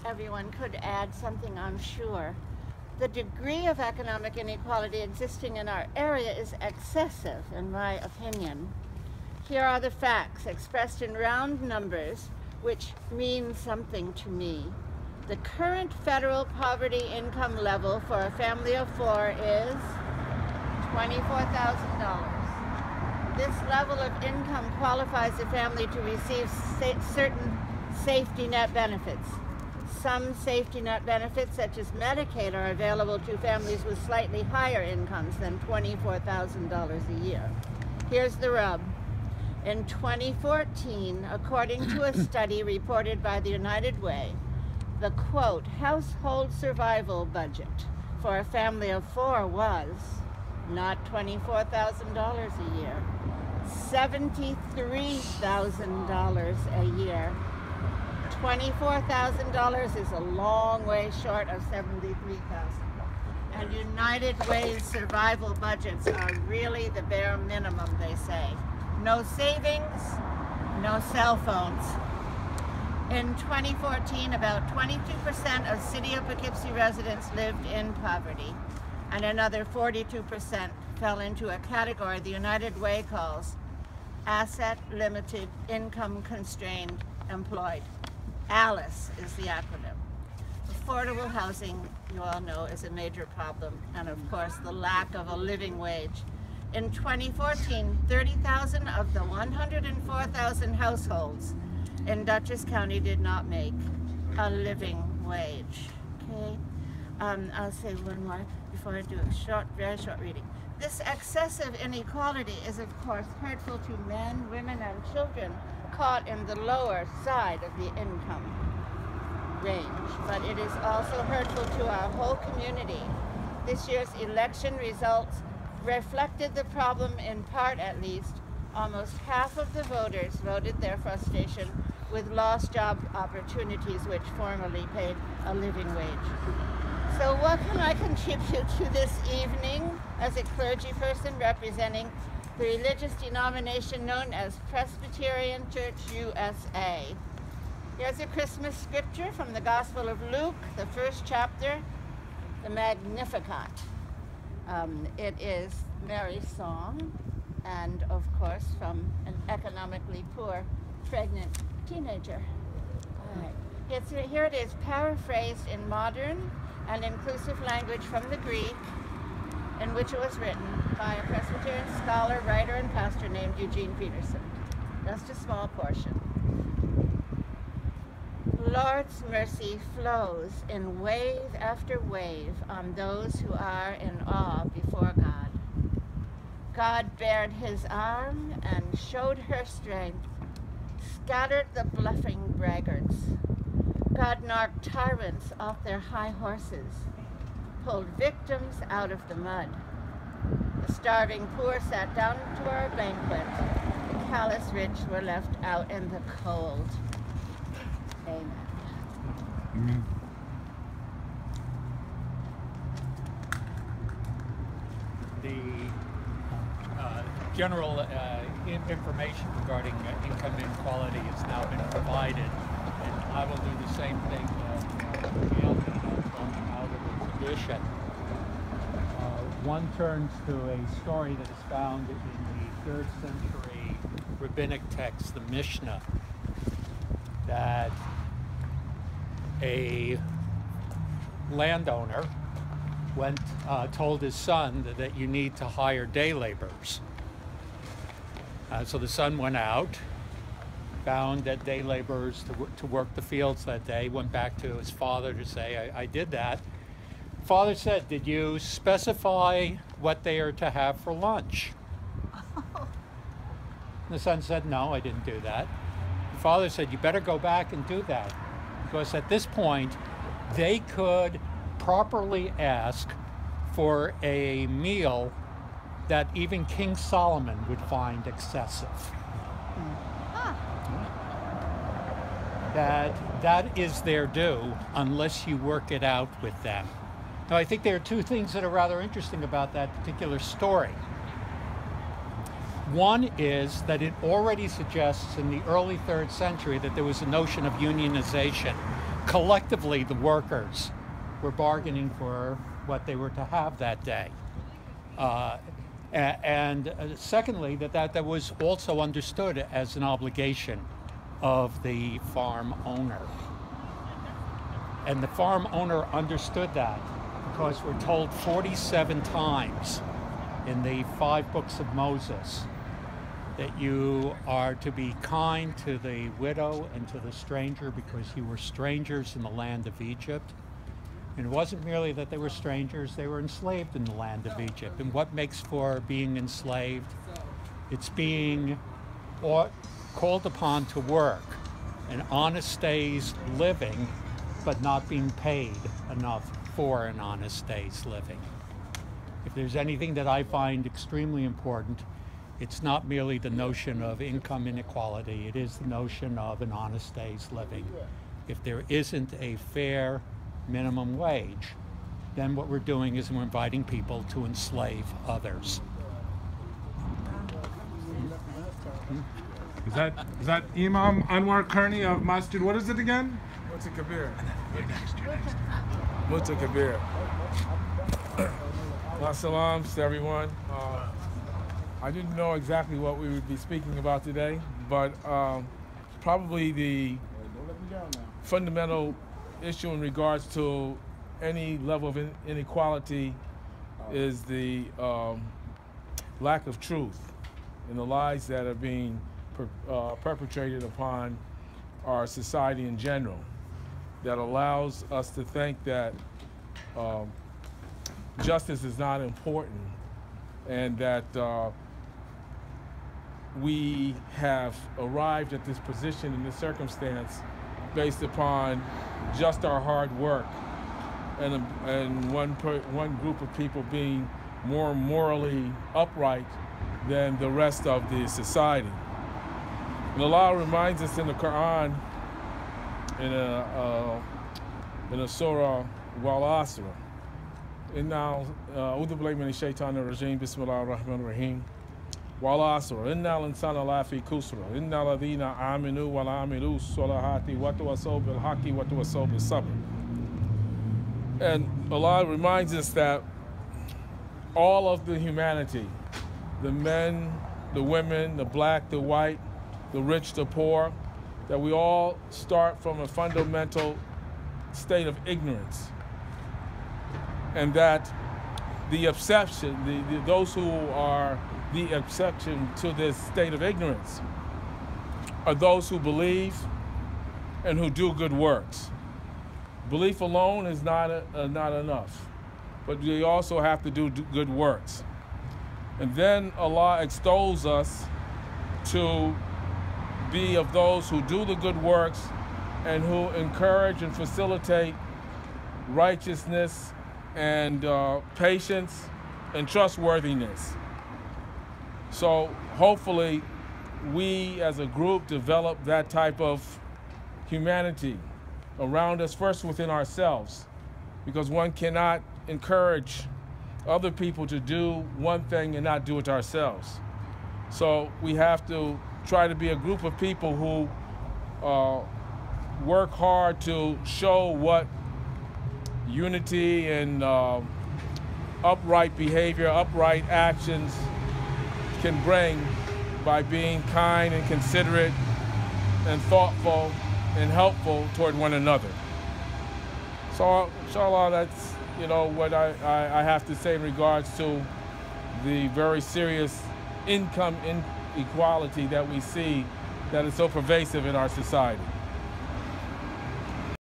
everyone could add something, I'm sure. The degree of economic inequality existing in our area is excessive, in my opinion. Here are the facts expressed in round numbers, which mean something to me. The current federal poverty income level for a family of 4 is $24,000. This level of income qualifies a family to receive certain safety net benefits. Some safety net benefits, such as Medicaid, are available to families with slightly higher incomes than $24,000 a year. Here's the rub. In 2014, according to a study reported by the United Way, the, quote, household survival budget for a family of 4 was not $24,000 a year, $73,000 a year. $24,000 is a long way short of $73,000. And United Way's survival budgets are really the bare minimum, they say. No savings, no cell phones. In 2014, about 22% of City of Poughkeepsie residents lived in poverty, and another 42% fell into a category the United Way calls asset-limited, income-constrained, employed. ALICE is the acronym. Affordable housing, you all know, is a major problem, and of course the lack of a living wage. In 2014, 30,000 of the 104,000 households in Dutchess County did not make a living wage. Okay, I'll say one more before I do a very short reading. This excessive inequality is, of course, hurtful to men, women, and children caught in the lower side of the income range, but it is also hurtful to our whole community. This year's election results reflected the problem, in part at least. Almost half of the voters voted their frustration with lost job opportunities, which formerly paid a living wage. So what can I contribute to this evening as a clergy person representing the religious denomination known as Presbyterian Church USA? Here's a Christmas scripture from the Gospel of Luke, the 1st chapter, the Magnificat. It is Mary's song, and of course from an economically poor pregnant teenager. All right. Here it is, paraphrased in modern and inclusive language from the Greek, in which it was written by a Presbyterian scholar, writer, and pastor named Eugene Peterson. Just a small portion. Lord's mercy flows in wave after wave on those who are in awe before God. God bared his arm and showed her strength, scattered the bluffing braggarts. God knocked tyrants off their high horses, pulled victims out of the mud. The starving poor sat down to our banquet. The callous rich were left out in the cold. Amen. Amen. The general information regarding income inequality has now been provided, and I will do the same thing Gail did out of the tradition. One turns to a story that is found in the 3rd century rabbinic text, the Mishnah, that a landowner told his son that you need to hire day laborers. So the son went out, found that day laborers to work the fields that day, went back to his father to say, I did that. Father said, did you specify what they are to have for lunch? The son said, no, I didn't do that. The father said, you better go back and do that. Because at this point, they could properly ask for a meal that even King Solomon would find excessive. That is their due unless you work it out with them. Now, I think there are two things that are rather interesting about that particular story. One is that it already suggests in the early 3rd century that there was a notion of unionization collectively the workers were bargaining for what they were to have that day. And secondly, that was also understood as an obligation of the farm owner. And the farm owner understood that because we're told 47 times in the 5 books of Moses that you are to be kind to the widow and to the stranger because you were strangers in the land of Egypt. And it wasn't merely that they were strangers, they were enslaved in the land of Egypt. And what makes for being enslaved? It's being called upon to work an honest day's living, but not being paid enough for an honest day's living. If there's anything that I find extremely important, it's not merely the notion of income inequality, it is the notion of an honest day's living. If there isn't a fair minimum wage, then what we're doing is we're inviting people to enslave others. Is that Imam Anwar Kearney of Masjid, what is it again? Muta Kabir. Muta Kabir. Salams to everyone. I didn't know exactly what we would be speaking about today, but probably the fundamental issue in regards to any level of inequality is the lack of truth in the lies that are being perpetrated upon our society in general, that allows us to think that justice is not important, and that we have arrived at this position in this circumstance based upon just our hard work and one group of people being more morally upright than the rest of the society. And Allah reminds us in the Quran, in a surah, Wal Asr, Inna a'udhu billahi minash shaitanir rajim, bismillahir rahmanir rahim. Wal Asr, Inna al-insana lafi kusra, Inna alladhina aminu wal amilu salahati wa tawasaw bil haqqi wa tawasaw bis sabr. And Allah reminds us that all of the humanity, the men, the women, the black, the white, the rich, the poor, that we all start from a fundamental state of ignorance. And that the exception, those who are the exception to this state of ignorance are those who believe and who do good works. Belief alone is not enough, but we also have to do good works. And then Allah extols us to be of those who do the good works and who encourage and facilitate righteousness and patience and trustworthiness. So hopefully we as a group develop that type of humanity around us, first within ourselves, because one cannot encourage other people to do one thing and not do it ourselves. So we have to try to be a group of people who work hard to show what unity and upright behavior, upright actions can bring by being kind and considerate and thoughtful and helpful toward one another. So inshallah, that's what I have to say in regards to the very serious income inequality that we see that is so pervasive in our society.